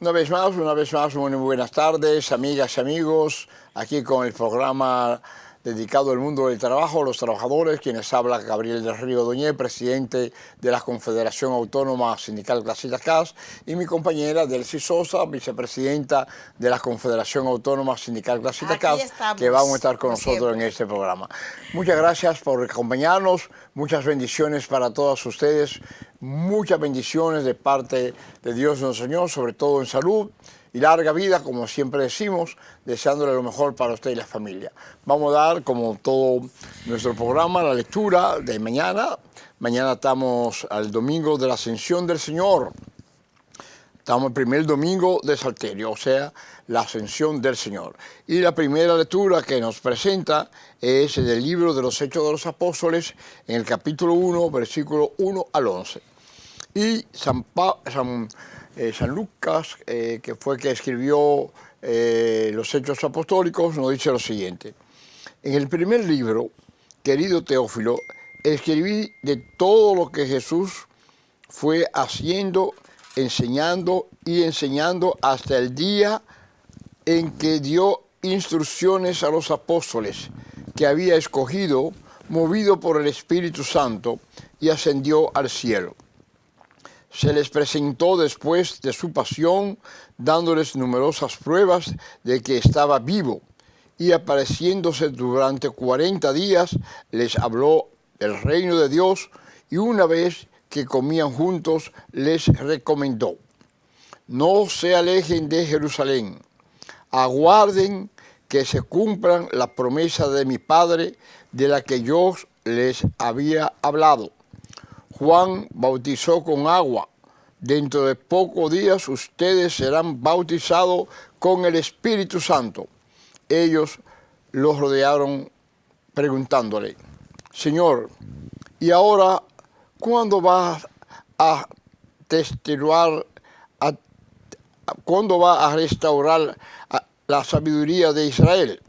Una vez más, muy buenas tardes, amigas y amigos, aquí con el programa dedicado al mundo del trabajo, los trabajadores, quienes habla Gabriel del Río Doñé, presidente de la Confederación Autónoma Sindical Clasistas CAS, y mi compañera Delcy Sosa, vicepresidenta de la Confederación Autónoma Sindical Clasistas CAS, que vamos a estar con nosotros en este programa. Muchas gracias por acompañarnos, muchas bendiciones para todos ustedes, muchas bendiciones de parte de Dios nuestro Señor, sobre todo en salud y larga vida, como siempre decimos, deseándole lo mejor para usted y la familia. Vamos a dar, como todo nuestro programa, la lectura de mañana. Mañana estamos al domingo de la Ascensión del Señor. Estamos el primer domingo de Salterio, o sea, la Ascensión del Señor. Y la primera lectura que nos presenta es del libro de los Hechos de los Apóstoles, en el capítulo 1, versículo 1 al 11. Y San Lucas, que fue que escribió los Hechos Apostólicos, nos dice lo siguiente. En el primer libro, querido Teófilo, escribí de todo lo que Jesús fue haciendo, enseñando y enseñando hasta el día en que dio instrucciones a los apóstoles que había escogido, movido por el Espíritu Santo, y ascendió al cielo. Se les presentó después de su pasión, dándoles numerosas pruebas de que estaba vivo, y apareciéndose durante 40 días, les habló del reino de Dios, y una vez que comían juntos, les recomendó: no se alejen de Jerusalén, aguarden que se cumplan la promesa de mi Padre, de la que yo les había hablado. Juan bautizó con agua. Dentro de pocos días ustedes serán bautizados con el Espíritu Santo. Ellos los rodearon preguntándole: Señor, ¿y ahora cuándo vas a restaurar la sabiduría de Israel,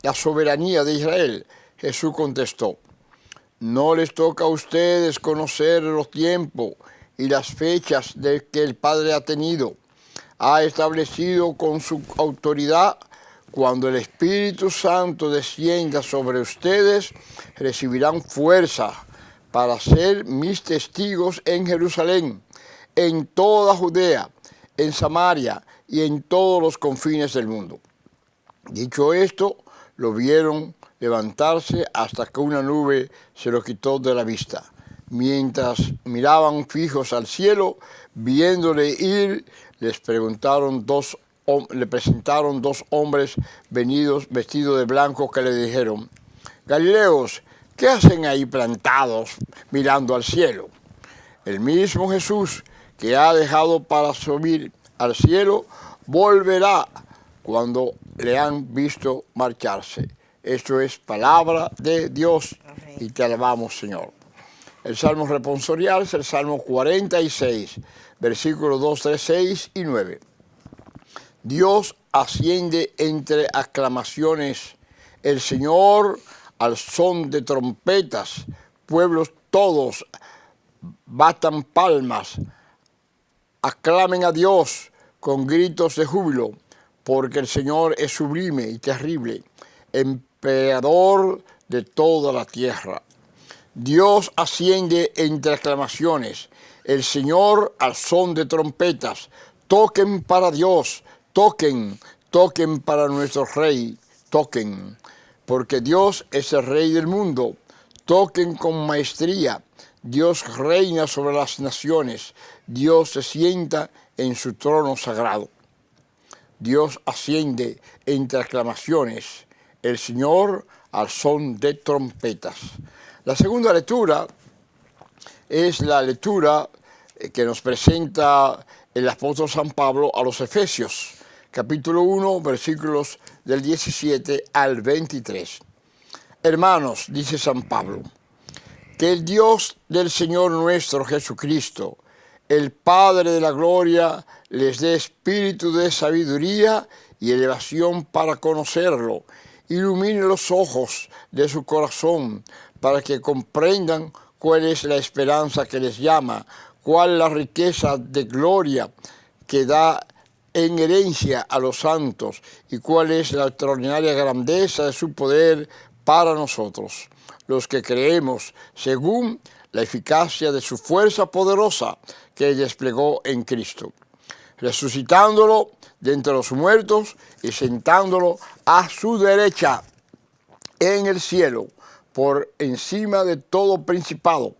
la soberanía de Israel? Jesús contestó: no les toca a ustedes conocer los tiempos y las fechas de que el Padre ha tenido. Ha establecido con su autoridad. Cuando el Espíritu Santo descienda sobre ustedes, recibirán fuerza para ser mis testigos en Jerusalén, en toda Judea, en Samaria y en todos los confines del mundo. Dicho esto, lo vieron levantarse hasta que una nube se lo quitó de la vista. Mientras miraban fijos al cielo, viéndole ir, le presentaron dos hombres vestidos de blanco que le dijeron: Galileos, ¿qué hacen ahí plantados mirando al cielo? El mismo Jesús que ha dejado para subir al cielo, volverá cuando le han visto marcharse. Esto es palabra de Dios. Amén. Y te alabamos, Señor. El Salmo responsorial es el Salmo 46, versículos 2, 3, 6 y 9. Dios asciende entre aclamaciones, el Señor al son de trompetas, pueblos todos batan palmas, aclamen a Dios con gritos de júbilo, porque el Señor es sublime y terrible, emperador de toda la tierra. Dios asciende entre aclamaciones, el Señor al son de trompetas. Toquen para Dios, toquen, toquen para nuestro Rey, toquen, porque Dios es el Rey del mundo. Toquen con maestría, Dios reina sobre las naciones, Dios se sienta en su trono sagrado. Dios asciende entre aclamaciones, el Señor al son de trompetas. La segunda lectura es la lectura que nos presenta el apóstol San Pablo a los Efesios, capítulo 1, versículos del 17 al 23. Hermanos, dice San Pablo, que el Dios del Señor nuestro Jesucristo, el Padre de la gloria, les dé espíritu de sabiduría y elevación para conocerlo. Ilumine los ojos de su corazón para que comprendan cuál es la esperanza que les llama, cuál la riqueza de gloria que da en herencia a los santos y cuál es la extraordinaria grandeza de su poder para nosotros, los que creemos según la eficacia de su fuerza poderosa que desplegó en Cristo, resucitándolo de entre los muertos y sentándolo a su derecha en el cielo, por encima de todo principado,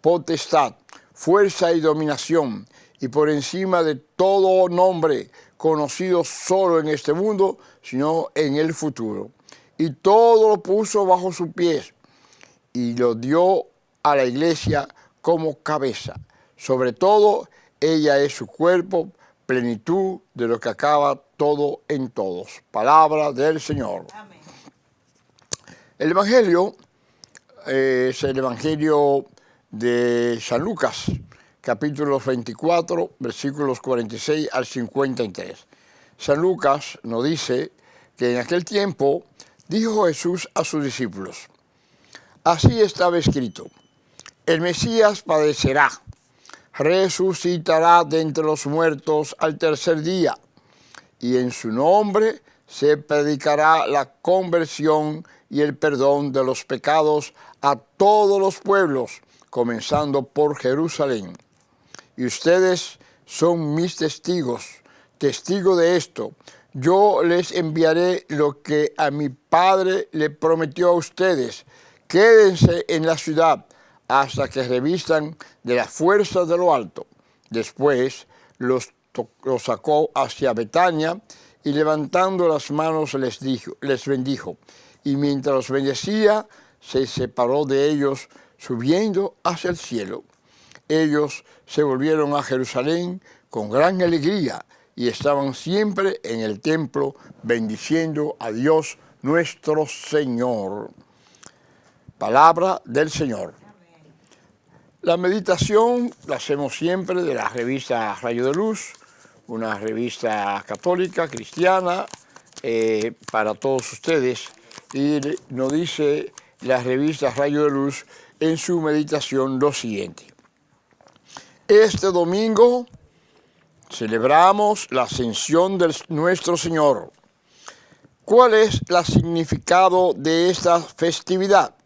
potestad, fuerza y dominación, y por encima de todo nombre conocido solo en este mundo, sino en el futuro. Y todo lo puso bajo sus pies, y lo dio a la iglesia como cabeza. Sobre todo, ella es su cuerpo, plenitud de lo que acaba todo en todos. Palabra del Señor. Amén. El Evangelio es el Evangelio de San Lucas, capítulo 24, versículos 46 al 53. San Lucas nos dice que en aquel tiempo dijo Jesús a sus discípulos: así estaba escrito, el Mesías padecerá, resucitará de entre los muertos al tercer día, y en su nombre se predicará la conversión y el perdón de los pecados a todos los pueblos, comenzando por Jerusalén. Y ustedes son mis testigos, testigo de esto. Yo les enviaré lo que a mi Padre le prometió a ustedes. Quédense en la ciudad hasta que revistan de la fuerza de lo alto. Después los sacó hacia Betania y levantando las manos les bendijo. Y mientras los bendecía, se separó de ellos subiendo hacia el cielo. Ellos se volvieron a Jerusalén con gran alegría y estaban siempre en el templo bendiciendo a Dios nuestro Señor. Palabra del Señor. La meditación la hacemos siempre de la revista Rayo de Luz, una revista católica, cristiana, para todos ustedes. Y nos dice la revista Rayo de Luz en su meditación lo siguiente. Este domingo celebramos la ascensión de nuestro Señor. ¿Cuál es el significado de esta festividad?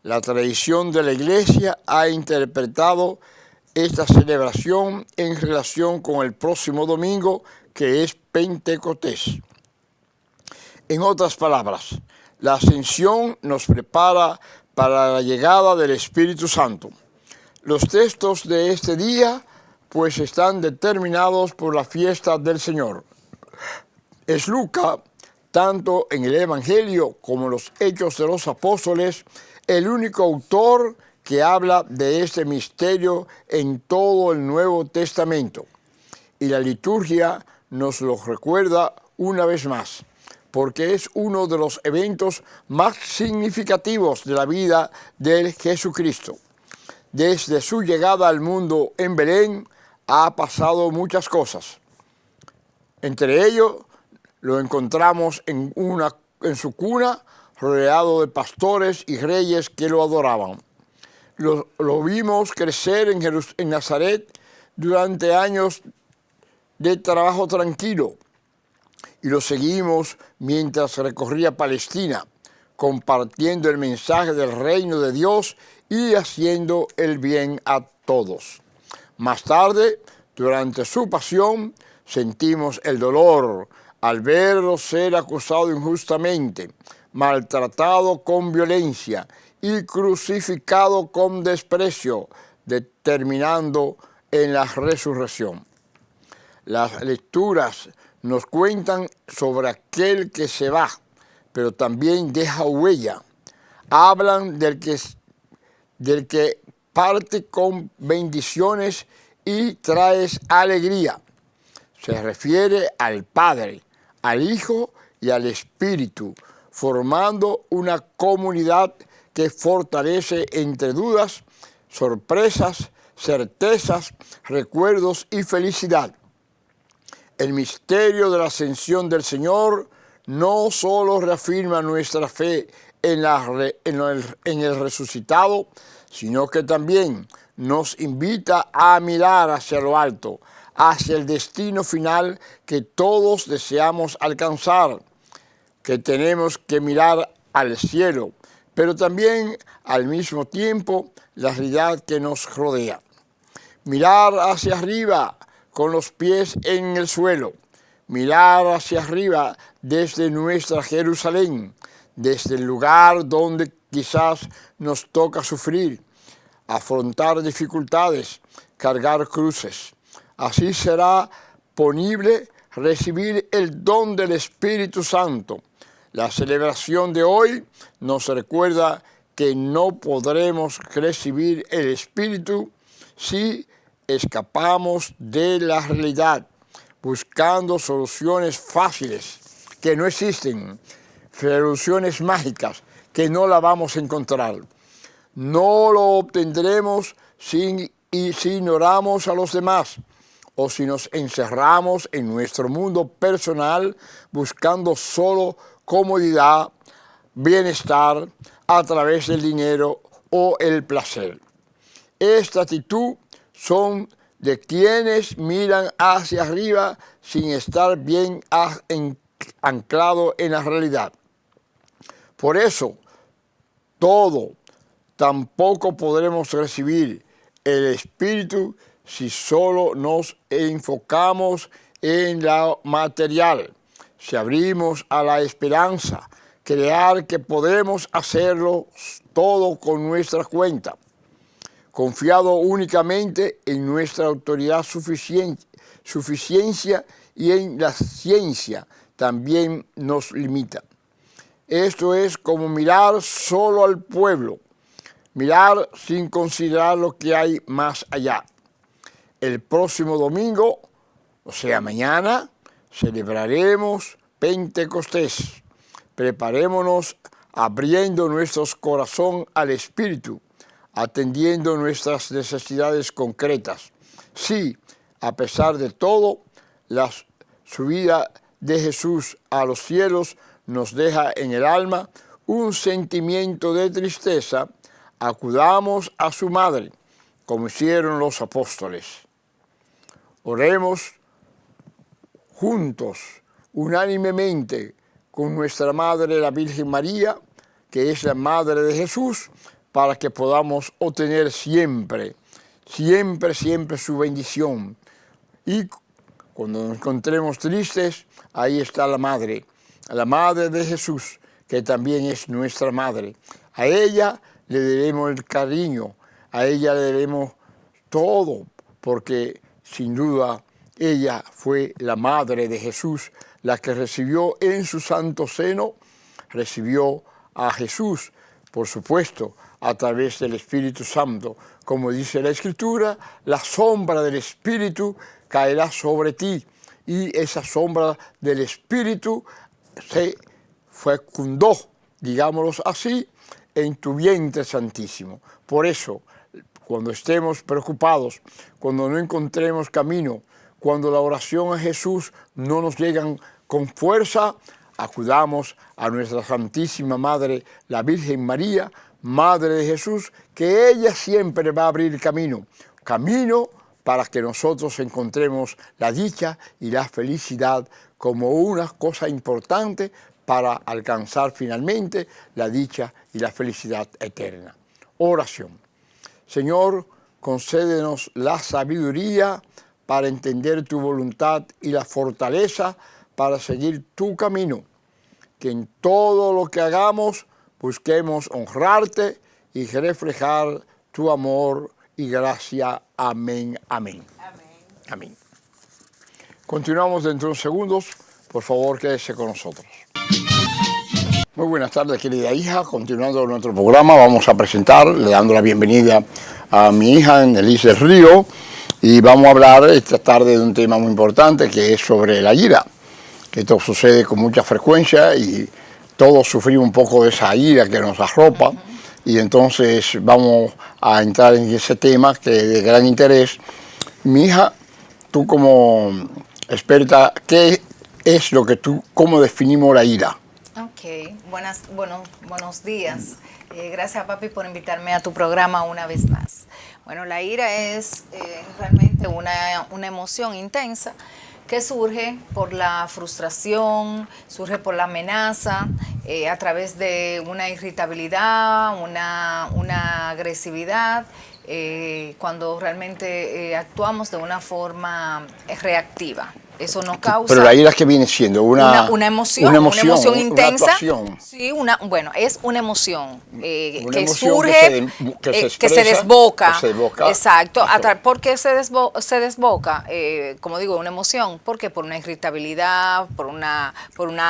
La tradición de la Iglesia ha interpretado esta celebración en relación con el próximo domingo, que es Pentecostés. En otras palabras, la ascensión nos prepara para la llegada del Espíritu Santo. Los textos de este día, pues, están determinados por la fiesta del Señor. Es Lucas, tanto en el Evangelio como en los Hechos de los Apóstoles, el único autor que habla de este misterio en todo el Nuevo Testamento. Y la liturgia nos lo recuerda una vez más, porque es uno de los eventos más significativos de la vida de Jesucristo. Desde su llegada al mundo en Belén ha pasado muchas cosas. Entre ellos lo encontramos en su cuna, rodeado de pastores y reyes que lo adoraban. Lo vimos crecer en Nazaret durante años de trabajo tranquilo y lo seguimos mientras recorría Palestina, compartiendo el mensaje del reino de Dios y haciendo el bien a todos. Más tarde, durante su pasión, sentimos el dolor al verlo ser acusado injustamente, maltratado con violencia y crucificado con desprecio, terminando en la resurrección. Las lecturas nos cuentan sobre aquel que se va, pero también deja huella. Hablan del que parte con bendiciones y trae alegría. Se refiere al Padre, al Hijo y al Espíritu, formando una comunidad que fortalece entre dudas, sorpresas, certezas, recuerdos y felicidad. El misterio de la ascensión del Señor no solo reafirma nuestra fe en el resucitado, sino que también nos invita a mirar hacia lo alto, hacia el destino final que todos deseamos alcanzar, que tenemos que mirar al cielo, pero también al mismo tiempo la realidad que nos rodea. Mirar hacia arriba con los pies en el suelo, mirar hacia arriba desde nuestra Jerusalén, desde el lugar donde quizás nos toca sufrir, afrontar dificultades, cargar cruces. Así será ponible recibir el don del Espíritu Santo. La celebración de hoy nos recuerda que no podremos recibir el Espíritu si escapamos de la realidad, buscando soluciones fáciles que no existen, soluciones mágicas que no la vamos a encontrar. No lo obtendremos si ignoramos a los demás o si nos encerramos en nuestro mundo personal buscando solo comodidad, bienestar a través del dinero o el placer. Esta actitud son de quienes miran hacia arriba sin estar bien anclado en la realidad. Por eso, tampoco podremos recibir el Espíritu si solo nos enfocamos en lo material. Si abrimos a la esperanza, creer que podemos hacerlo todo con nuestra cuenta, confiado únicamente en nuestra autoridad suficiencia y en la ciencia, también nos limita. Esto es como mirar solo al pueblo, mirar sin considerar lo que hay más allá. El próximo domingo, o sea mañana, celebraremos Pentecostés. Preparémonos abriendo nuestros corazones al Espíritu, atendiendo nuestras necesidades concretas. Sí, a pesar de todo, la subida de Jesús a los cielos nos deja en el alma un sentimiento de tristeza. Acudamos a su madre, como hicieron los apóstoles. Oremos juntos, unánimemente, con nuestra Madre, la Virgen María, que es la Madre de Jesús, para que podamos obtener siempre su bendición. Y cuando nos encontremos tristes, ahí está la Madre de Jesús, que también es nuestra Madre. A ella le debemos el cariño, a ella le debemos todo, porque sin duda ella fue la Madre de Jesús, la que recibió en su santo seno, recibió a Jesús, por supuesto, a través del Espíritu Santo. Como dice la Escritura, la sombra del Espíritu caerá sobre ti, y esa sombra del Espíritu se fecundó, digámoslo así, en tu vientre santísimo. Por eso, cuando estemos preocupados, cuando no encontremos camino, cuando la oración a Jesús no nos llegan con fuerza, acudamos a nuestra Santísima Madre, la Virgen María, Madre de Jesús, que ella siempre va a abrir camino para que nosotros encontremos la dicha y la felicidad como una cosa importante para alcanzar finalmente la dicha y la felicidad eterna. Oración. Señor, concédenos la sabiduría para entender tu voluntad y la fortaleza para seguir tu camino. Que en todo lo que hagamos busquemos honrarte y reflejar tu amor y gracia. Amén, amén. Amén. Amén. Continuamos dentro de unos segundos. Por favor, quédese con nosotros. Muy buenas tardes, querida hija. Continuando nuestro programa, vamos a presentar, le dando la bienvenida a mi hija, Annelise del Río, y vamos a hablar esta tarde de un tema muy importante que es sobre la ira. Esto sucede con mucha frecuencia y todos sufrimos un poco de esa ira que nos arropa, y entonces vamos a entrar en ese tema que es de gran interés. Mi hija, tú como experta, ¿qué es lo que cómo definimos la ira? Ok, buenos días. Gracias, papi, por invitarme a tu programa una vez más. Bueno, la ira es realmente una emoción intensa que surge por la frustración, surge por la amenaza, a través de una irritabilidad, una agresividad, cuando realmente actuamos de una forma reactiva. Eso no causa... Pero la ira, ¿qué viene siendo? Una emoción intensa. Sí, bueno, es una emoción que emoción surge, que se desboca. Exacto. Exacto. ¿Por qué se desboca? Como digo, una emoción. ¿Por qué? Por una irritabilidad, por una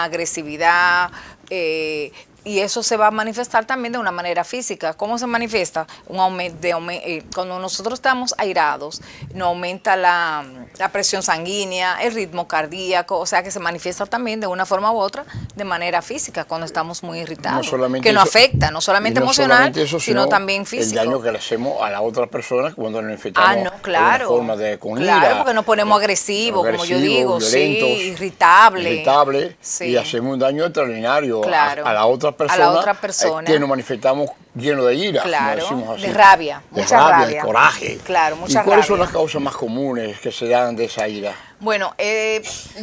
agresividad, y eso se va a manifestar también de una manera física. ¿Cómo se manifiesta? Cuando nosotros estamos airados, nos aumenta la presión sanguínea, el ritmo cardíaco, o sea que se manifiesta también de una forma u otra de manera física cuando estamos muy irritados. Que nos afecta, no solamente emocional, sino también físico. El daño que le hacemos a la otra persona cuando nos infectamos claro, de una forma con ira. Claro, porque nos ponemos agresivos, como yo digo, violentos, irritable. Sí. Y hacemos un daño extraordinario claro, a la otra persona, que nos manifestamos lleno de ira, claro, como decimos así. de rabia, mucha rabia, de coraje. Claro, mucha rabia. ¿Y cuáles son las causas más comunes que se dan de esa ira? Bueno,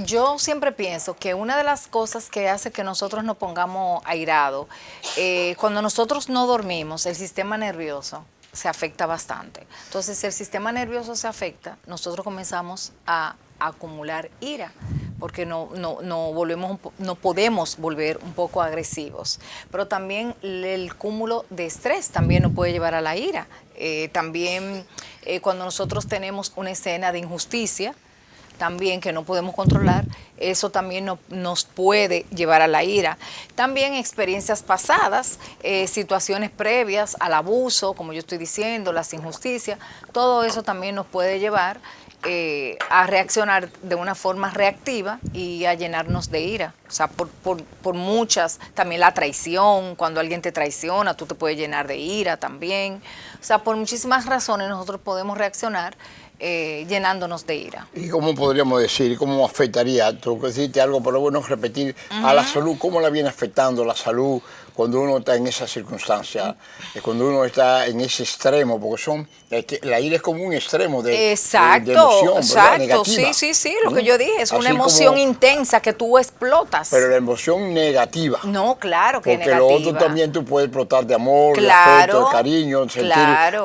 yo siempre pienso que una de las cosas que hace que nosotros nos pongamos airados, cuando nosotros no dormimos, el sistema nervioso se afecta bastante. Entonces, si el sistema nervioso se afecta, nosotros comenzamos a acumular ira, porque no podemos volver un poco agresivos. Pero también el cúmulo de estrés también nos puede llevar a la ira. También cuando nosotros tenemos una escena de injusticia, también que no podemos controlar, eso también nos puede llevar a la ira. También experiencias pasadas, situaciones previas al abuso, como yo estoy diciendo, las injusticias, todo eso también nos puede llevar a reaccionar de una forma reactiva y a llenarnos de ira. O sea, por muchas, también la traición, cuando alguien te traiciona, tú te puedes llenar de ira también. O sea, por muchísimas razones nosotros podemos reaccionar llenándonos de ira. ¿Y cómo podríamos decir, cómo afectaría, tú deciste algo, pero bueno, repetir, a la salud, cómo la viene afectando la salud cuando uno está en esa circunstancia, cuando uno está en ese extremo, porque la ira es como un extremo de emoción, ¿verdad? Negativa. Sí, lo que yo dije, es una emoción intensa que tú explotas. Pero la emoción negativa. No, claro que porque negativa. Porque lo otro también tú puedes explotar de amor, de afecto, de cariño, sentir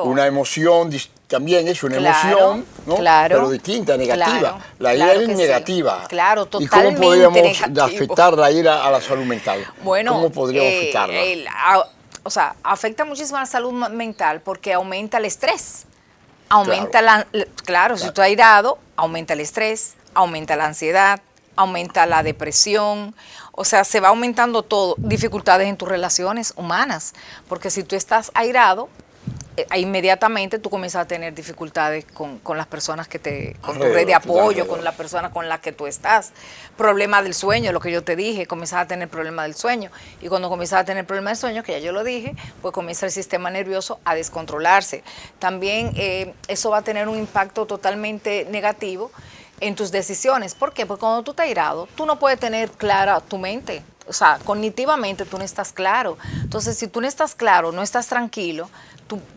una emoción también es una emoción, ¿no? Pero distinta, negativa. La ira es negativa. Sí. Claro, totalmente. ¿Y cómo podríamos afectar la ira a la salud mental? Bueno, ¿cómo podríamos afectarla? O sea, afecta muchísimo a la salud mental porque aumenta el estrés. Aumenta claro, si tú estás airado, aumenta el estrés, aumenta la ansiedad, aumenta la depresión. O sea, se va aumentando todo. Dificultades en tus relaciones humanas. Porque si tú estás airado, inmediatamente tú comienzas a tener dificultades con las personas con tu red de apoyo, con las personas con las que tú estás. Problemas del sueño, lo que yo te dije, comienzas a tener problemas del sueño. Y cuando comienzas a tener problemas del sueño, que ya yo lo dije, pues comienza el sistema nervioso a descontrolarse. También eso va a tener un impacto totalmente negativo en tus decisiones. ¿Por qué? Porque cuando tú estás airado, tú no puedes tener clara tu mente. O sea, cognitivamente tú no estás claro. Entonces, si tú no estás claro, no estás tranquilo,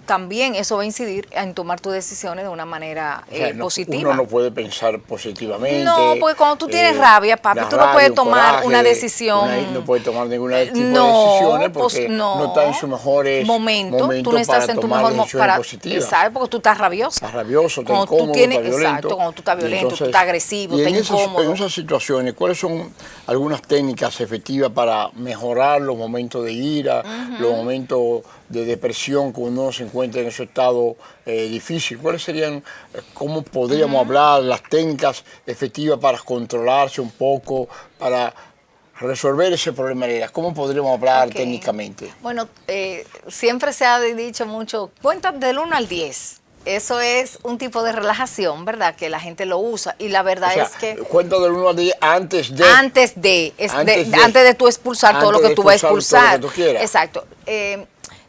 también eso va a incidir en tomar tus decisiones de una manera positiva. Uno no puede pensar positivamente. No, porque cuando tú tienes rabia, papi, tú no puedes tomar una decisión. No puede tomar ningún tipo de decisiones porque no está en su mejor momento. Tú no estás en tu mejor momento para positivas. Porque tú estás rabioso. Estás rabioso, estás incómodo, estás violento. Exacto, cuando tú estás violento, entonces, tú estás agresivo, estás incómodo. En esas situaciones, ¿cuáles son algunas técnicas efectivas para mejorar los momentos de ira, los momentos de depresión cuando uno se encuentra en ese estado difícil? ¿Cuáles serían, cómo podríamos hablar, las técnicas efectivas para controlarse un poco, para resolver ese problema de ira? ¿Cómo podríamos hablar técnicamente? Bueno, siempre se ha dicho mucho, cuenta del 1 al 10. Eso es un tipo de relajación, ¿verdad? Que la gente lo usa. Y la verdad es que... Cuenta del 1 al 10 antes de tú expulsar todo lo que tú vas a expulsar. Todo lo que tú quieras. Exacto.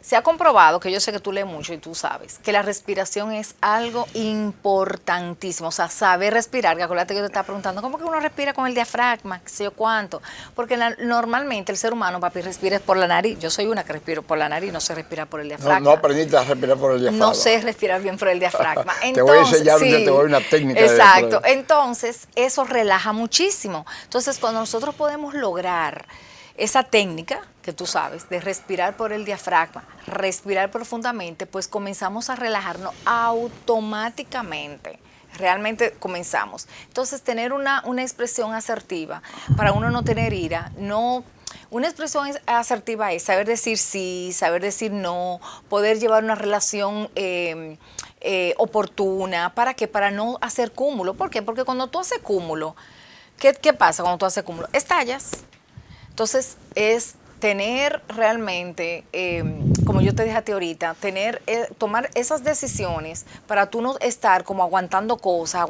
Se ha comprobado, que yo sé que tú lees mucho y tú sabes, que la respiración es algo importantísimo. O sea, saber respirar, que acuérdate que yo te estaba preguntando, ¿cómo que uno respira con el diafragma? ¿Qué sé yo cuánto? Porque normalmente el ser humano, papi, respira por la nariz. Yo soy una que respiro por la nariz, no sé respirar por el diafragma. No aprendiste a respirar por el diafragma. No sé respirar bien por el diafragma. Entonces, te voy a enseñar un día, te voy a dar una técnica. Exacto. Entonces, eso relaja muchísimo. Entonces, cuando nosotros podemos lograr esa técnica que tú sabes de respirar por el diafragma, respirar profundamente, pues comenzamos a relajarnos automáticamente. Realmente comenzamos. Entonces, tener una expresión asertiva para uno no tener ira, no. Una expresión asertiva es saber decir sí, saber decir no, poder llevar una relación oportuna. ¿Para qué? Para no hacer cúmulo. ¿Por qué? Porque cuando tú haces cúmulo, ¿qué pasa cuando tú haces cúmulo? Estallas. Entonces, es tener realmente, como yo te dije a ti ahorita, tomar esas decisiones para tú no estar como aguantando cosas,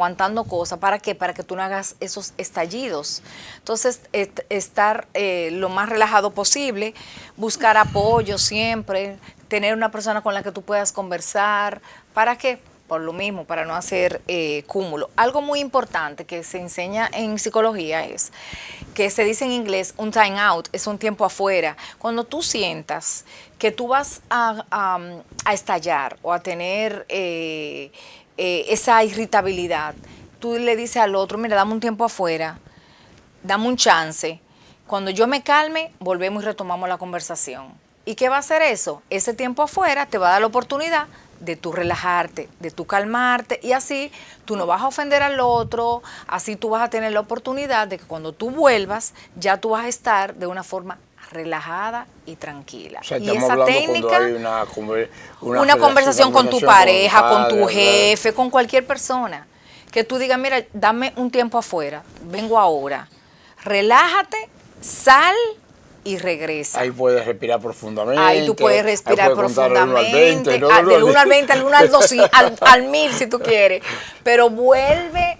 ¿para qué? Para que tú no hagas esos estallidos. Entonces, estar lo más relajado posible, buscar apoyo siempre, tener una persona con la que tú puedas conversar, ¿para qué? Por lo mismo, para no hacer cúmulo. Algo muy importante que se enseña en psicología es que se dice en inglés un time out, es un tiempo afuera. Cuando tú sientas que tú vas a estallar o a tener esa irritabilidad, tú le dices al otro, mira, dame un tiempo afuera, dame un chance. Cuando yo me calme, volvemos y retomamos la conversación. ¿Y qué va a hacer eso? Ese tiempo afuera te va a dar la oportunidad de tú relajarte, de tú calmarte, y así tú no vas a ofender al otro, así tú vas a tener la oportunidad de que cuando tú vuelvas, ya tú vas a estar de una forma relajada y tranquila. O sea, y esa técnica, hay una conversación con tu pareja, con tu jefe, con cualquier persona, que tú digas, mira, dame un tiempo afuera, vengo ahora, relájate, sal y regresa. Ahí puedes respirar profundamente. Ahí tú puedes respirar profundamente. Del 1 al 20, del 1 al 20, al 1 al 2, al 1000 si tú quieres. Pero vuelve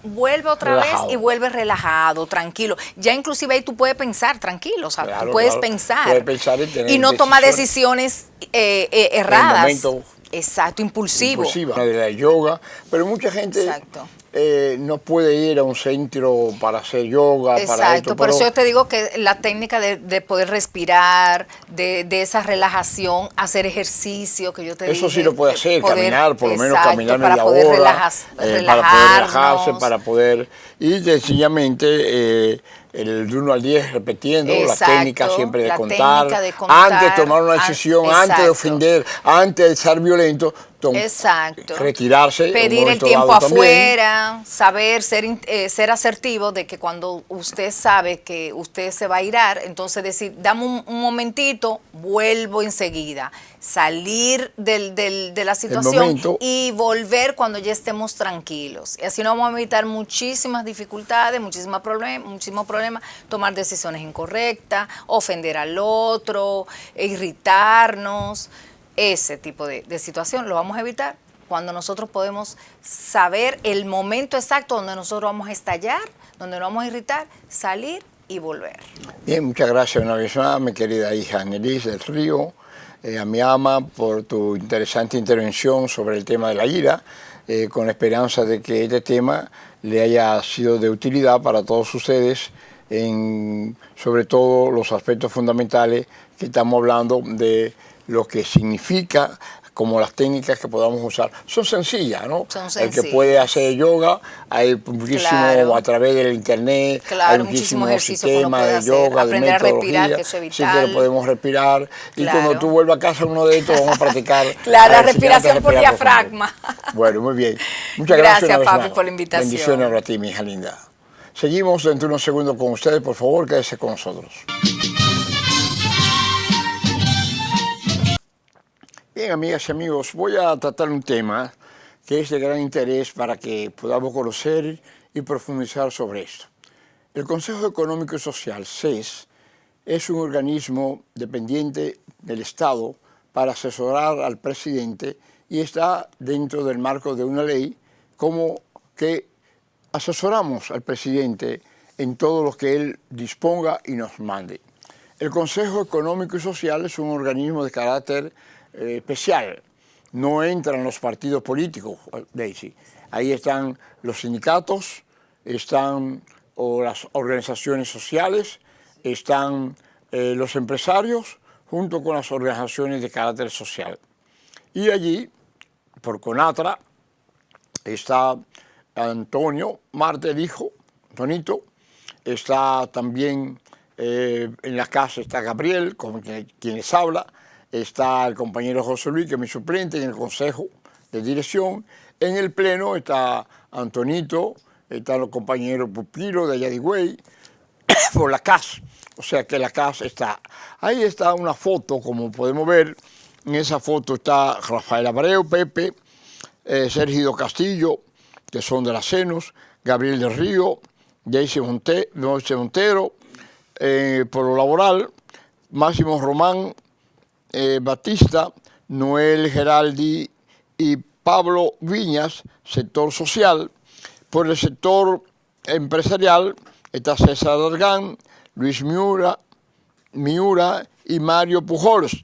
otra relajado. Vez y vuelve relajado, tranquilo. Ya inclusive ahí tú puedes pensar tranquilo, o sea, tú puedes pensar. Puedes pensar y no tomar decisiones erradas. En el momento exacto, impulsiva. De la yoga, pero mucha gente no puede ir a un centro para hacer yoga. Exacto, para esto, por eso yo te digo que la técnica de poder respirar, de esa relajación, hacer ejercicio, que yo te eso dije, sí lo puede hacer, caminar, por lo menos caminar para media poder hora, para poder relajarse, para poder, y sencillamente el de 1 al 10 repitiendo, la técnica siempre de contar, antes de tomar una decisión, antes de ofender, antes de ser violento, retirarse. Pedir el tiempo afuera, saber ser asertivo de que cuando usted sabe que usted se va a irar, entonces decir, dame un momentito, vuelvo enseguida. Salir de la situación y volver cuando ya estemos tranquilos. Y así no vamos a evitar muchísimas dificultades, muchísimos problemas, tomar decisiones incorrectas, ofender al otro, irritarnos. Ese tipo de situación lo vamos a evitar cuando nosotros podemos saber el momento exacto donde nosotros vamos a estallar, donde nos vamos a irritar, salir y volver. Bien, muchas gracias una vez más, mi querida hija Anelis del Río, a mi ama, por tu interesante intervención sobre el tema de la ira, con la esperanza de que este tema le haya sido de utilidad para todos ustedes, sobre todo los aspectos fundamentales que estamos hablando de lo que significa, como las técnicas que podamos usar. Son sencillas, ¿no? Son sencillas. El que puede hacer yoga, hay muchísimo a través del internet, hay muchísimos sistemas de yoga, aprender a respirar, que eso es vital. Sí que lo podemos respirar. Y cuando tú vuelvas a casa, uno de estos vamos a practicar. La respiración por diafragma. Bueno, muy bien. Muchas gracias. Gracias, papi, por la invitación. Bendiciones para ti, mi hija linda. Seguimos dentro de unos segundos con ustedes. Por favor, quédese con nosotros. Bien, amigas y amigos, voy a tratar un tema que es de gran interés para que podamos conocer y profundizar sobre esto. El Consejo Económico y Social, CES, es un organismo dependiente del Estado para asesorar al presidente y está dentro del marco de una ley como que asesoramos al presidente en todo lo que él disponga y nos mande. El Consejo Económico y Social es un organismo de carácter especial. No entran los partidos políticos, Daisy. Ahí están los sindicatos, están las organizaciones sociales, están los empresarios, junto con las organizaciones de carácter social. Y allí, por Conatra, está Antonio Marte, el hijo, Antonito, está también en la casa está Gabriel, con quienes habla, está el compañero José Luis, que es mi suplente en el consejo de dirección, en el pleno está Antonito, están los compañeros Pupilo de Yadigüey, por la casa, o sea que la casa está. Ahí está una foto, como podemos ver, en esa foto está Rafael Abreu, Pepe, Sergio Castillo, que son de las Senos, Gabriel del Río, Daisy Montero, por lo laboral, Máximo Román, Batista, Noel Geraldi y Pablo Viñas, sector social. Por el sector empresarial está César Argán, Luis Miura y Mario Pujols.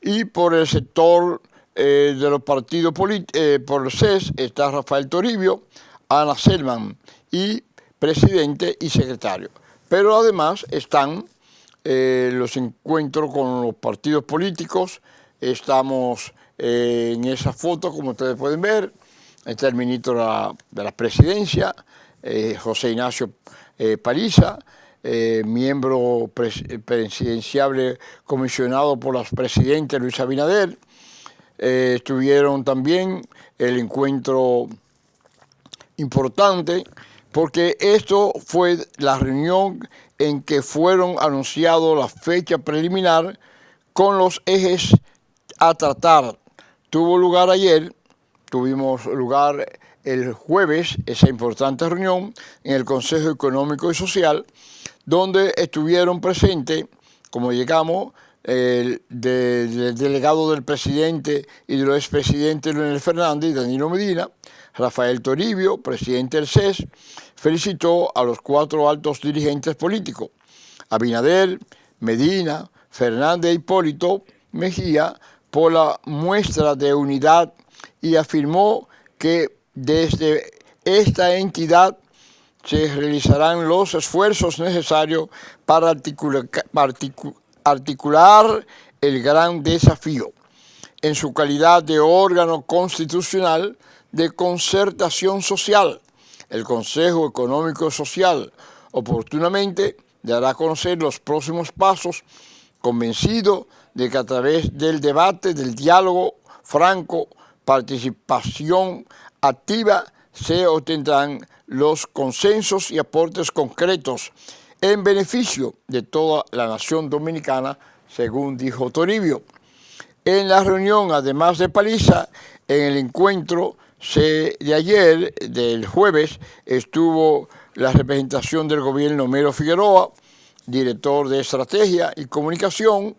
Y por el sector de los partidos políticos, por el CES, está Rafael Toribio, Ana Selman, y presidente y secretario. Pero además están los encuentros con los partidos políticos. Estamos en esa foto, como ustedes pueden ver, está el ministro de la Presidencia, José Ignacio Paliza, miembro presidenciable comisionado por la presidenta Luis Abinader. Estuvieron también el encuentro importante, porque esto fue la reunión en que fueron anunciados la fecha preliminar con los ejes a tratar. Tuvo lugar ayer, tuvimos lugar el jueves, esa importante reunión en el Consejo Económico y Social, donde estuvieron presentes, como llegamos, el delegado del presidente y de los expresidentes Leonel Fernández y Danilo Medina. Rafael Toribio, presidente del CES, felicitó a los 4 altos dirigentes políticos, Abinader, Medina, Fernández e Hipólito Mejía, por la muestra de unidad y afirmó que desde esta entidad se realizarán los esfuerzos necesarios para articular el gran desafío. En su calidad de órgano constitucional de concertación social, el Consejo Económico y Social oportunamente dará a conocer los próximos pasos, convencido de que a través del debate, del diálogo franco, participación activa, se obtendrán los consensos y aportes concretos en beneficio de toda la nación dominicana, según dijo Toribio. En la reunión, además de Paliza, en el encuentro de ayer, del jueves, estuvo la representación del gobierno Homero Figueroa, director de Estrategia y Comunicación,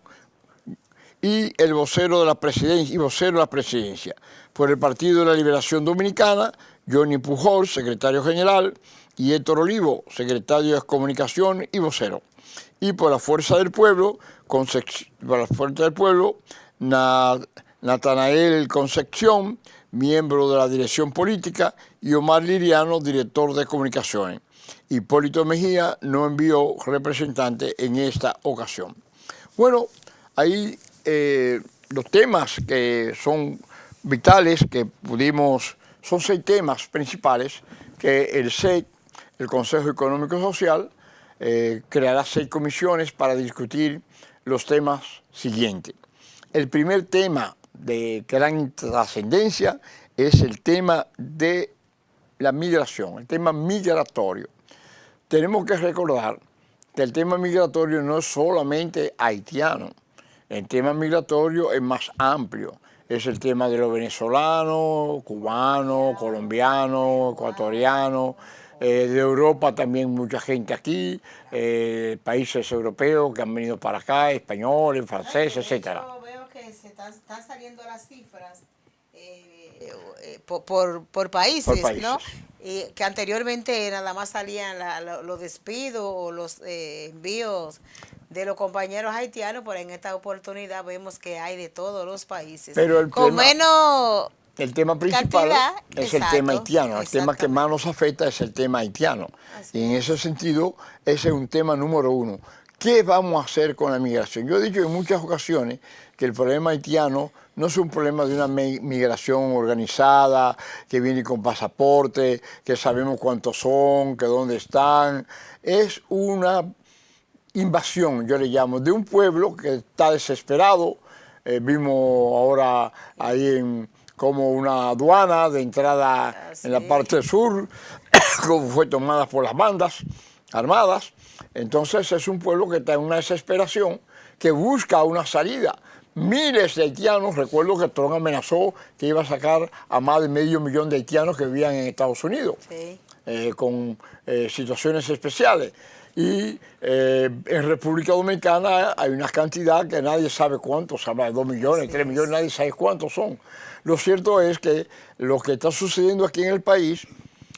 y el vocero de la presidencia, por el Partido de la Liberación Dominicana, Johnny Pujols, secretario general, y Héctor Olivo, secretario de Comunicación y vocero. Y por la Fuerza del Pueblo, Natanael Concepción, miembro de la dirección política, y Omar Liriano, director de comunicaciones. Hipólito Mejía no envió representante en esta ocasión. Bueno, ahí los temas que son vitales, son 6 temas principales que el SEC, el Consejo Económico y Social, creará 6 comisiones para discutir los temas siguientes. El primer tema de gran trascendencia es el tema de la migración, el tema migratorio. Tenemos que recordar que el tema migratorio no es solamente haitiano, el tema migratorio es más amplio. Es el tema de los venezolanos, cubanos, colombianos, ecuatorianos, de Europa también mucha gente aquí, países europeos que han venido para acá, españoles, franceses, etc. Yo veo que se están saliendo las cifras por países, ¿no? Y que anteriormente nada más salían los despidos o los envíos de los compañeros haitianos, pero en esta oportunidad vemos que hay de todos los países. Pero Con menos el tema principal cantidad, es el tema haitiano. El tema que más exactamente. nos afecta es el tema haitiano. Así Y en es. ese sentido, ese es un tema número uno. ¿Qué vamos a hacer con la migración? Yo he dicho en muchas ocasiones que el problema haitiano no es un problema de una migración organizada, que viene con pasaporte, que sabemos cuántos son, que dónde están. Es una invasión, yo le llamo, de un pueblo que está desesperado. Vimos ahora ahí como una aduana de entrada en la Así. parte sur, como fue tomada por las bandas armadas. Entonces es un pueblo que está en una desesperación, que busca una salida. Miles de haitianos, recuerdo que Trump amenazó que iba a sacar a más de 500.000 de haitianos que vivían en Estados Unidos, Sí. con situaciones especiales. Y en República Dominicana hay una cantidad que nadie sabe cuántos, se habla de 2 millones, Así 3 millones, es. nadie sabe cuántos son. Lo cierto es que lo que está sucediendo aquí en el país,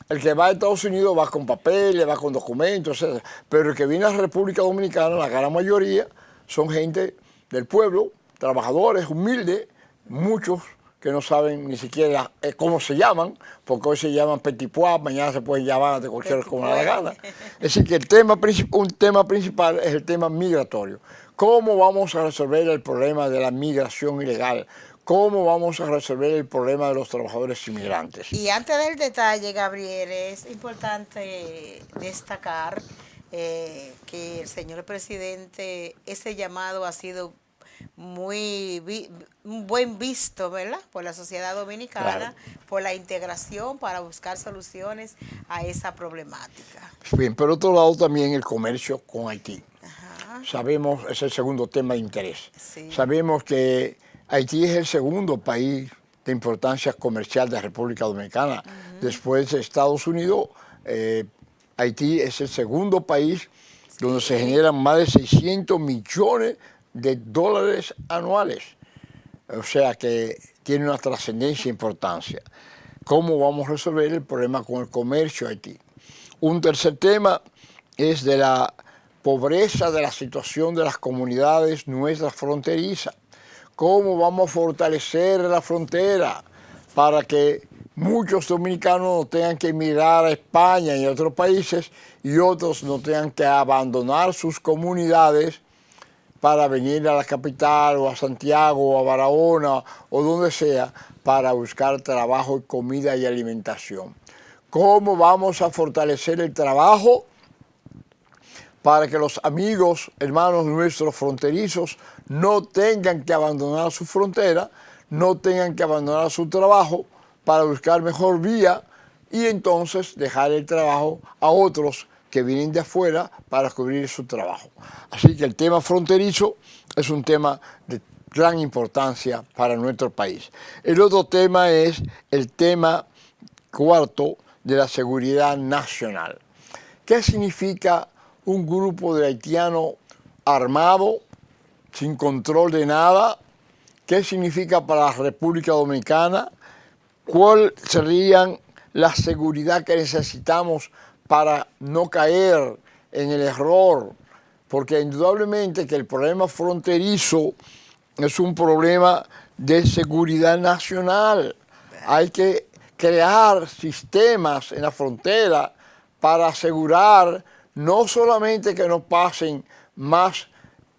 el que va a Estados Unidos va con papeles, va con documentos, etc. Pero el que viene a la República Dominicana, la gran mayoría, son gente del pueblo, trabajadores, humildes, muchos que no saben ni siquiera cómo se llaman, porque hoy se llaman petit pois, mañana se pueden llamar de cualquier Petit como la pois. gana. Es decir, que un tema principal es el tema migratorio. ¿Cómo vamos a resolver el problema de la migración ilegal? ¿Cómo vamos a resolver el problema de los trabajadores inmigrantes? Y antes del detalle, Gabriel, es importante destacar que el señor presidente, ese llamado ha sido un buen visto, ¿verdad? Por la sociedad dominicana, Claro. por la integración para buscar soluciones a esa problemática. Bien, por otro lado también el comercio con Haití. Ajá, Sabemos, es el segundo tema de interés. sí, Sabemos que Haití es el segundo país de importancia comercial de la República Dominicana. Después de Estados Unidos, Haití es el segundo país donde se generan más de 600 millones de dólares anuales. O sea que tiene una trascendencia e importancia. ¿Cómo vamos a resolver el problema con el comercio Haití? Un tercer tema es de la pobreza, de la situación de las comunidades nuestras fronterizas. ¿Cómo vamos a fortalecer la frontera para que muchos dominicanos no tengan que emigrar a España y a otros países y otros no tengan que abandonar sus comunidades para venir a la capital o a Santiago o a Barahona o donde sea para buscar trabajo, comida y alimentación? ¿Cómo vamos a fortalecer el trabajo para que los amigos, hermanos nuestros fronterizos no tengan que abandonar su frontera, no tengan que abandonar su trabajo para buscar mejor vía y entonces dejar el trabajo a otros que vienen de afuera para cubrir su trabajo? Así que el tema fronterizo es un tema de gran importancia para nuestro país. El otro tema es el tema cuarto de la seguridad nacional. ¿Qué significa un grupo de haitianos armado, sin control de nada? ¿Qué significa para la República Dominicana? ¿Cuál sería la seguridad que necesitamos para no caer en el error? Porque indudablemente que el problema fronterizo es un problema de seguridad nacional. Hay que crear sistemas en la frontera para asegurar no solamente que no pasen más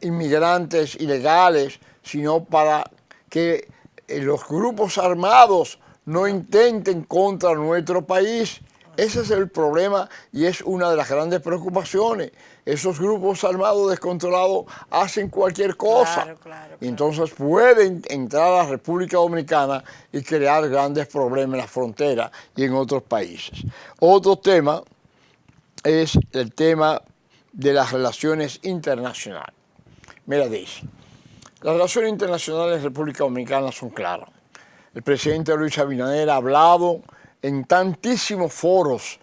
inmigrantes ilegales, sino para que los grupos armados no intenten contra nuestro país. Ese es el problema y es una de las grandes preocupaciones. Esos grupos armados descontrolados hacen cualquier cosa. Claro, claro, Y entonces pueden entrar a la República Dominicana y crear grandes problemas en la frontera y en otros países. Otro tema es el tema de las relaciones internacionales. Mira, dice, las relaciones internacionales en República Dominicana son claras. El presidente Luis Abinader ha hablado en tantísimos foros.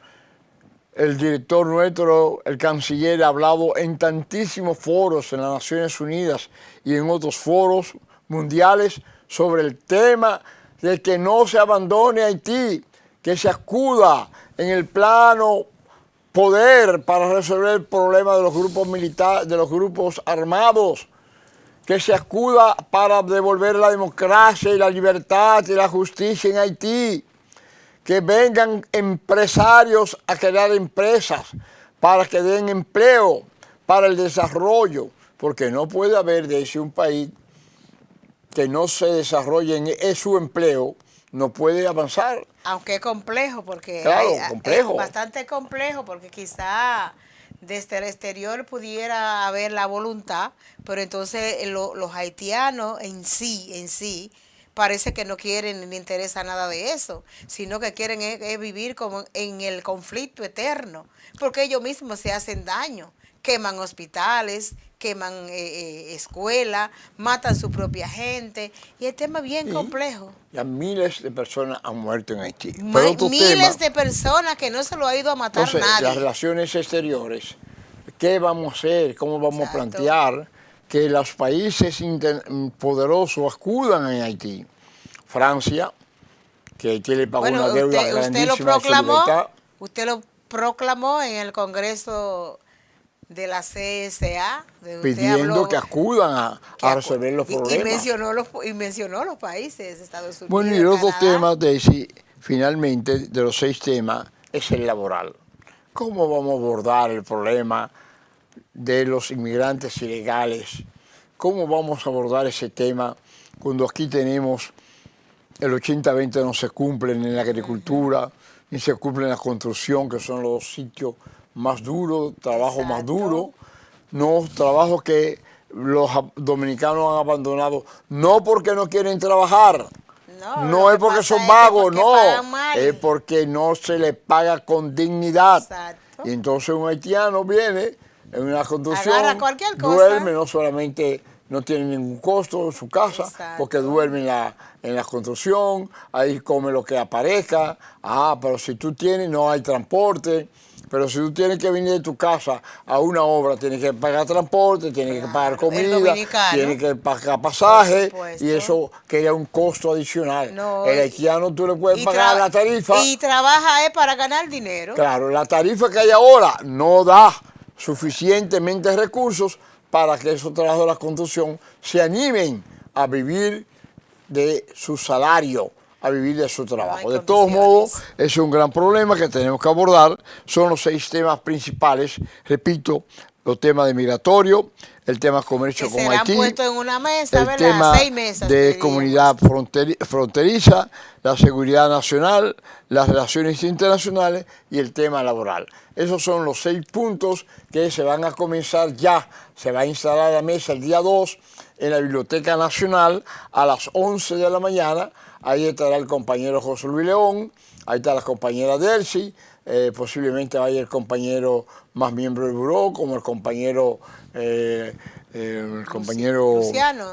El director nuestro, el canciller, ha hablado en tantísimos foros en las Naciones Unidas y en otros foros mundiales sobre el tema de que no se abandone Haití, que se acuda en el plano poder para resolver el problema de los grupos militares, de los grupos armados, que se acuda para devolver la democracia y la libertad y la justicia en Haití, que vengan empresarios a crear empresas para que den empleo, para el desarrollo, porque no puede haber desde un país que no se desarrolle en su empleo, no puede avanzar. Aunque es complejo, porque claro, complejo. es bastante complejo, porque quizá desde el exterior pudiera haber la voluntad, pero entonces los haitianos en sí, parece que no quieren ni les interesa nada de eso, sino que quieren es vivir como en el conflicto eterno, porque ellos mismos se hacen daño, queman hospitales, queman escuelas, matan su propia gente, y el tema es bien complejo. Ya miles de personas han muerto en Haití. Miles de personas que no se lo ha ido a matar nadie. Las relaciones exteriores, ¿qué vamos a hacer? ¿Cómo vamos a plantear que los países poderosos acudan en Haití? Francia, que Haití le pagó una deuda grandísima. Usted lo proclamó en el Congreso de la CSA, pidiendo que acudan a resolver los problemas. Y mencionó los países de Estados Unidos. Bueno, y los dos temas, Daisy, finalmente, de los 6 temas, es el laboral. ¿Cómo vamos a abordar el problema de los inmigrantes ilegales? ¿Cómo vamos a abordar ese tema cuando aquí tenemos el 80-20 no se cumplen en la agricultura, ni se cumple en la construcción, que son los sitios más duros, trabajo más duro, no trabajos que los dominicanos han abandonado, no porque no quieren trabajar, no es porque son vagos, no, es porque no se les paga con dignidad. Y entonces un haitiano viene en una construcción, duerme, no solamente no tiene ningún costo en su casa, porque duerme en la construcción, ahí come lo que aparezca, pero si tú tienes, no hay transporte. Pero si tú tienes que venir de tu casa a una obra, tienes que pagar transporte, tienes que pagar comida, tienes que pagar pasaje, y eso crea un costo adicional. El haitiano tú le puedes pagar la tarifa. Y trabaja para ganar dinero. Claro, la tarifa que hay ahora no da suficientemente recursos para que esos trabajos de la construcción se animen a vivir de su salario, a vivir de su trabajo. De todos modos, es un gran problema que tenemos que abordar. Son los 6 temas principales. Repito, los temas de migratorio, el tema de comercio con Haití, en una mesa, el tema 6 mesas, de comunidad fronteriza, la seguridad nacional, las relaciones internacionales y el tema laboral. Esos son los 6 puntos que se van a comenzar ya. Se va a instalar la mesa el día 2 en la Biblioteca Nacional a las 11 de la mañana. Ahí estará el compañero José Luis León, ahí está la compañera Delcy, posiblemente vaya el compañero más miembro del buró, como el compañero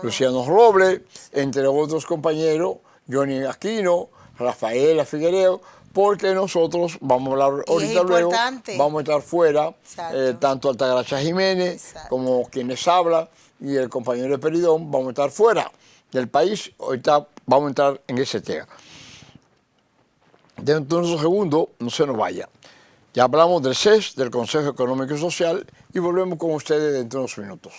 Luciano Robles, entre otros compañeros, Johnny Aquino, Rafaela Figuereo, porque nosotros vamos a hablar ahorita luego, vamos a estar fuera, tanto Altagracia Jiménez como quienes hablan y el compañero de Peridón, vamos a estar fuera del país. Ahorita vamos a entrar en ese tema. Dentro de unos segundos, no se nos vaya. Ya hablamos del CES, del Consejo Económico y Social, y volvemos con ustedes dentro de unos minutos.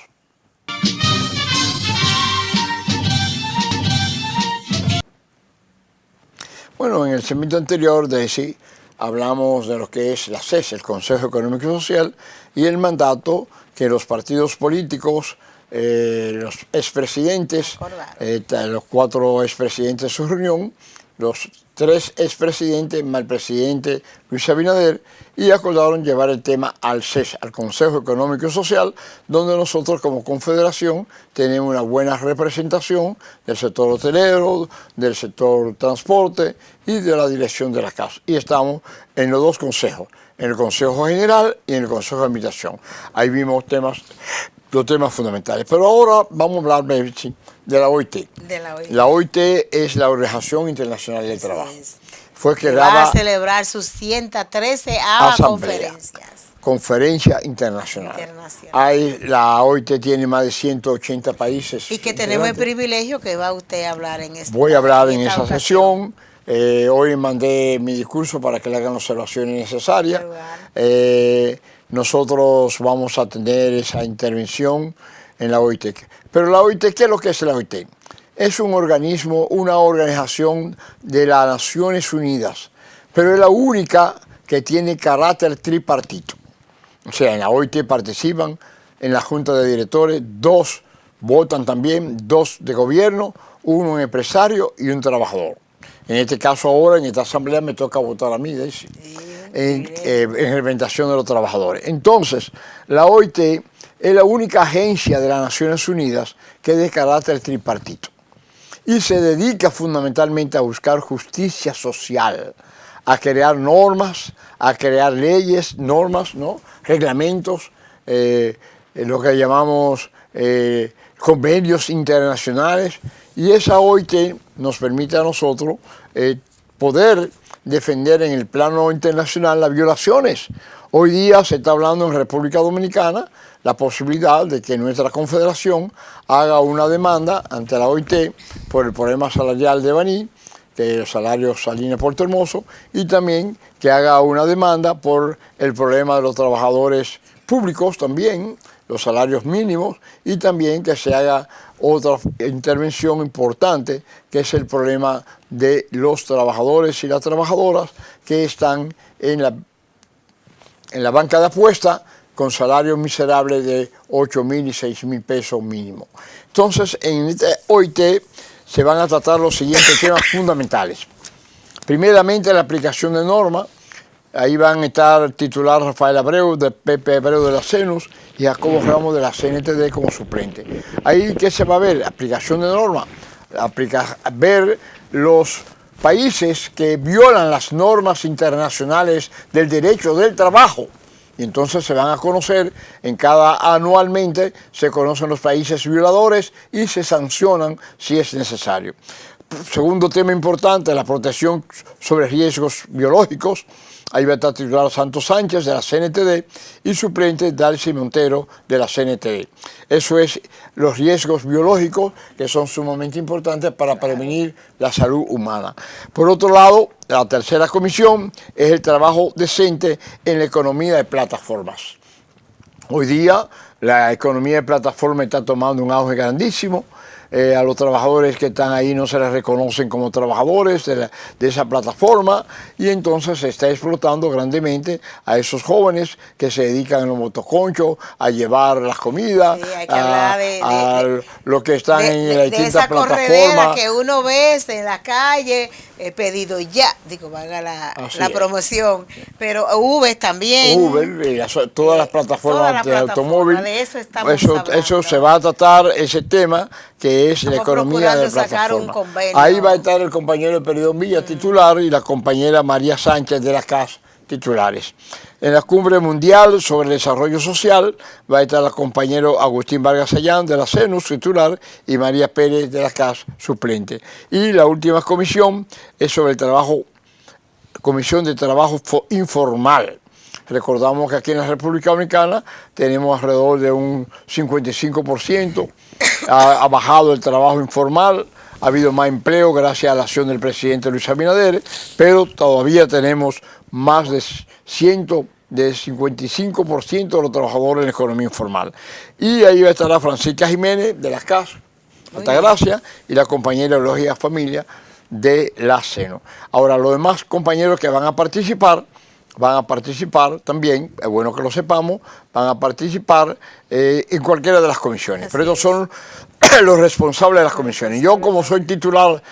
Bueno, en el segmento anterior, Daisy, hablamos de lo que es la CES, el Consejo Económico y Social, y el mandato que los partidos políticos, los expresidentes, los 4 expresidentes de su reunión, los 3 expresidentes, más el presidente Luis Abinader, y acordaron llevar el tema al CES, al Consejo Económico y Social, donde nosotros como confederación tenemos una buena representación del sector hotelero, del sector transporte y de la dirección de la casa. Y estamos en los 2 consejos, en el Consejo General y en el Consejo de Administración. Ahí vimos los temas fundamentales. Pero ahora vamos a hablar de la OIT. La OIT es la Organización Internacional del Trabajo. Fue creada, va a celebrar sus 113ª conferencia internacional. La OIT tiene más de 180 países. Y que tenemos el privilegio que va usted a hablar en esta Voy a hablar en esa sesión. Hoy mandé mi discurso para que le hagan las observaciones necesarias. Nosotros vamos a tener esa intervención en la OIT. Pero la OIT, ¿qué es lo que es la OIT? Es un organismo, una organización de las Naciones Unidas, pero es la única que tiene carácter tripartito. O sea, en la OIT participan en la Junta de Directores, 2 votan también, 2 de gobierno, 1 un empresario y un trabajador. En este caso ahora, en esta asamblea, me toca votar a mí, Daisy, en representación de los trabajadores. Entonces, la OIT es la única agencia de las Naciones Unidas que es de carácter tripartito y se dedica fundamentalmente a buscar justicia social, a crear normas, a crear leyes, normas, ¿no? Reglamentos, lo que llamamos convenios internacionales, y esa OIT nos permite a nosotros poder defender en el plano internacional las violaciones. Hoy día se está hablando en República Dominicana la posibilidad de que nuestra confederación haga una demanda ante la OIT por el problema salarial de Baní, de los salarios Salinas Puerto Hermoso, y también que haga una demanda por el problema de los trabajadores públicos también, los salarios mínimos, y también que se haga otra intervención importante, que es el problema de los trabajadores y las trabajadoras que están en la banca de apuesta con salarios miserables de 8.000 y 6.000 pesos mínimo. Entonces, en este OIT se van a tratar los siguientes temas fundamentales. Primeramente, la aplicación de normas. Ahí van a estar titular Rafael Abreu, de Pepe Abreu de la CENUS, y Jacobo Ramos de la CNTD como suplente. Ahí, ¿qué se va a ver? Aplicación de normas. Ver los países que violan las normas internacionales del derecho del trabajo. Y entonces se van a conocer, anualmente se conocen los países violadores y se sancionan si es necesario. Segundo tema importante, la protección sobre riesgos biológicos. Ahí va a estar titular Santos Sánchez de la CNTD y suplente Darcy Montero de la CNTD. Eso es los riesgos biológicos, que son sumamente importantes para prevenir la salud humana. Por otro lado, la tercera comisión es el trabajo decente en la economía de plataformas. Hoy día la economía de plataformas está tomando un auge grandísimo. A los trabajadores que están ahí no se les reconocen como trabajadores de esa plataforma, y entonces se está explotando grandemente a esos jóvenes que se dedican en los motoconchos a llevar las comidas, sí, hay que hablar de los que están en las distintas plataformas. De esa corredera que uno ve en la calle, pedido ya, digo, valga la promoción, pero Uber también. Uber, todas las plataformas de automóvil. De eso estamos hablando. Eso se va a tratar, ese tema, que es la economía de plataforma. Ahí va a estar el compañero Peridón Villa, titular, y la compañera María Sánchez de la CAS, titulares. En la cumbre mundial sobre el desarrollo social va a estar el compañero Agustín Vargas Allán de la CENUS, titular, y María Pérez de la CAS, suplente. Y la última comisión es sobre el trabajo, Comisión de Trabajo Informal. Recordamos que aquí en la República Dominicana tenemos alrededor de un 55%, ha bajado el trabajo informal, ha habido más empleo gracias a la acción del presidente Luis Abinader, pero todavía tenemos más de 55% de los trabajadores en la economía informal. Y ahí estará Francisca Jiménez de las CAS, Altagracia, y la compañera Eulogía Familia de la SENO. Ahora, los demás compañeros que van a participar también, es bueno que lo sepamos, van a participar en cualquiera de las comisiones. Pero estos son los responsables de las comisiones. Yo, como soy titular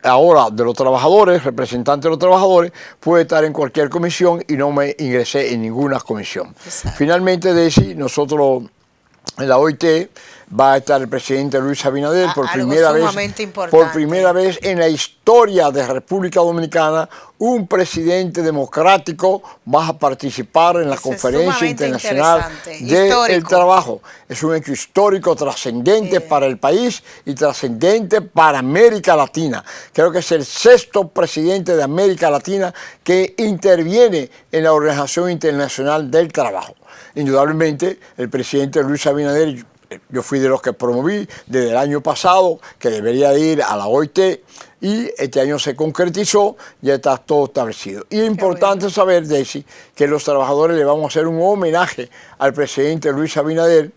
ahora de los trabajadores, representante de los trabajadores, puedo estar en cualquier comisión y no me ingresé en ninguna comisión. Exacto. Finalmente, Desi, nosotros en la OIT va a estar el presidente Luis Abinader por primera vez en la historia de República Dominicana. Un presidente democrático va a participar en la Conferencia Internacional del Trabajo. Es un hecho histórico, trascendente para el país y trascendente para América Latina. Creo que es el 6º presidente de América Latina que interviene en la Organización Internacional del Trabajo. Indudablemente, el presidente Luis Abinader, Yo fui de los que promoví desde el año pasado que debería de ir a la OIT y este año se concretizó, ya está todo establecido. Y es importante saber, Daisy, que los trabajadores le vamos a hacer un homenaje al presidente Luis Abinader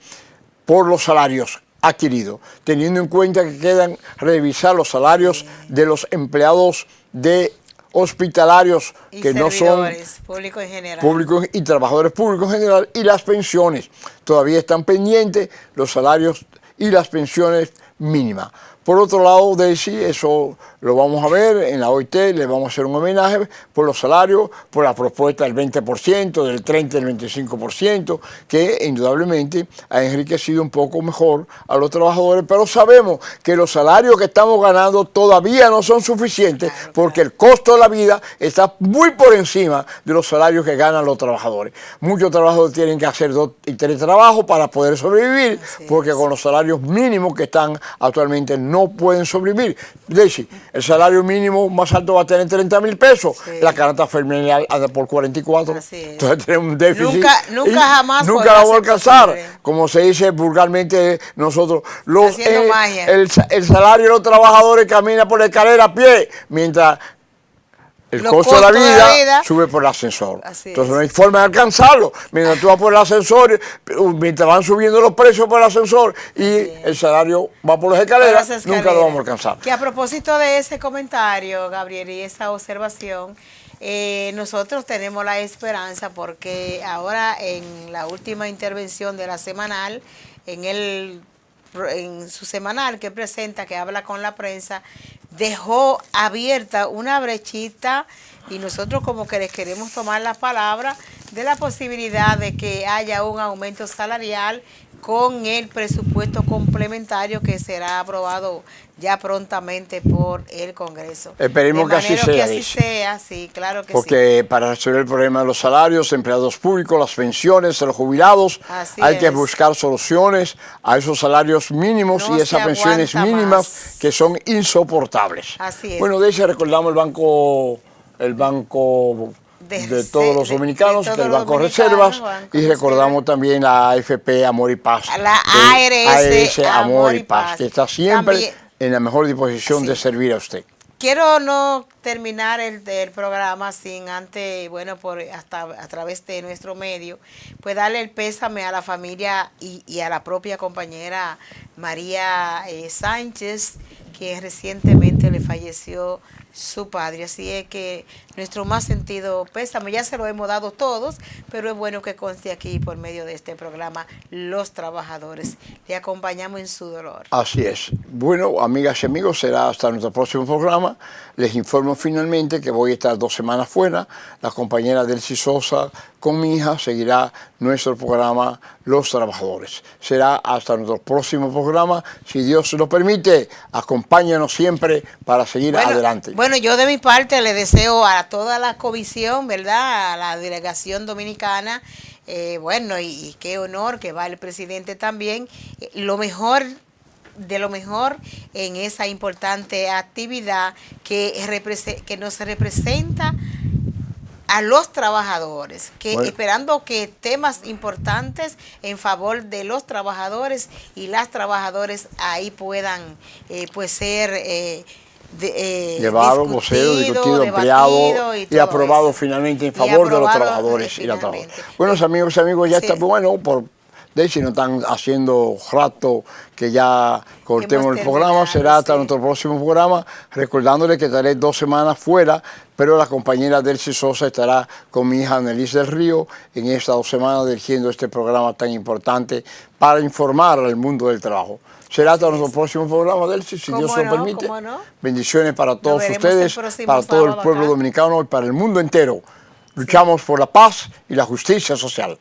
por los salarios adquiridos, teniendo en cuenta que quedan revisar los salarios de los empleados de hospitalarios y que no son públicos en general. Públicos y trabajadores públicos en general, y las pensiones. Todavía están pendientes los salarios y las pensiones mínimas. Por otro lado, Daisy, eso lo vamos a ver en la OIT, le vamos a hacer un homenaje por los salarios, por la propuesta del 20%, del 30%, del 25%, que indudablemente ha enriquecido un poco mejor a los trabajadores, pero sabemos que los salarios que estamos ganando todavía no son suficientes, porque el costo de la vida está muy por encima de los salarios que ganan los trabajadores. Muchos trabajadores tienen que hacer 2 y 3 trabajos para poder sobrevivir, porque con los salarios mínimos que están actualmente no pueden sobrevivir. Daisy, el salario mínimo más alto va a tener 30,000 pesos. Sí. La canasta familiar anda por 44. Entonces tenemos un déficit. Nunca jamás la vamos a alcanzar. Como se dice vulgarmente nosotros. El salario de los trabajadores camina por la escalera a pie, mientras el costo de la vida sube por el ascensor. Entonces no hay forma de alcanzarlo. Mientras tú vas por el ascensor, mientras van subiendo los precios por el ascensor y el salario va por las escaleras, nunca lo vamos a alcanzar. Que a propósito de ese comentario, Gabriel, y esa observación, nosotros tenemos la esperanza porque ahora en la última intervención de la semanal, en su semanal que presenta, que habla con la prensa, dejó abierta una brechita y nosotros como que les queremos tomar la palabra de la posibilidad de que haya un aumento salarial con el presupuesto complementario que será aprobado ya prontamente por el Congreso. Esperemos que así sea. Sí, claro que porque para resolver el problema de los salarios, empleados públicos, las pensiones, los jubilados, hay que buscar soluciones a esos salarios mínimos y esas pensiones mínimas que son insoportables. Así es. Bueno, de hecho recordamos el banco de todos los dominicanos, que es el Banco Reservas, y recordamos también la AFP Amor y Paz, la ARS Amor y Paz, que está siempre también en la mejor disposición de servir a usted. Quiero no terminar el programa sin antes, bueno, a través de nuestro medio, pues darle el pésame a la familia y a la propia compañera María Sánchez, que recientemente le falleció su padre. Así es que nuestro más sentido pésame, ya se lo hemos dado todos, pero es bueno que conste aquí por medio de este programa los trabajadores. Le acompañamos en su dolor. Así es. Bueno, amigas y amigos, será hasta nuestro próximo programa. Les informo finalmente que voy a estar 2 semanas fuera. La compañera Delcy Sosa con mi hija seguirá nuestro programa Los Trabajadores. Será hasta nuestro próximo programa. Si Dios lo permite, acompáñanos siempre para seguir adelante. Bueno, yo de mi parte le deseo a toda la comisión, ¿verdad?, a la delegación dominicana, bueno, y qué honor que va el presidente también, lo mejor de lo mejor en esa importante actividad que nos representa a los trabajadores, esperando que temas importantes en favor de los trabajadores y las trabajadoras ahí puedan pues ser llevado, discutido, ampliado y aprobado finalmente en favor de los trabajadores y la trabajadoras. Buenos amigos y amigos, ya está bueno por Daisy, no están haciendo rato que ya cortemos el programa, será hasta nuestro próximo programa, recordándole que estaré 2 semanas fuera, pero la compañera Delcy Sosa estará con mi hija Annelise del Río en estas 2 semanas dirigiendo este programa tan importante para informar al mundo del trabajo. Será hasta nuestro próximo programa, Delcy, si Dios lo permite. Bendiciones para todos ustedes, para todo el pueblo dominicano y para el mundo entero. Luchamos por la paz y la justicia social.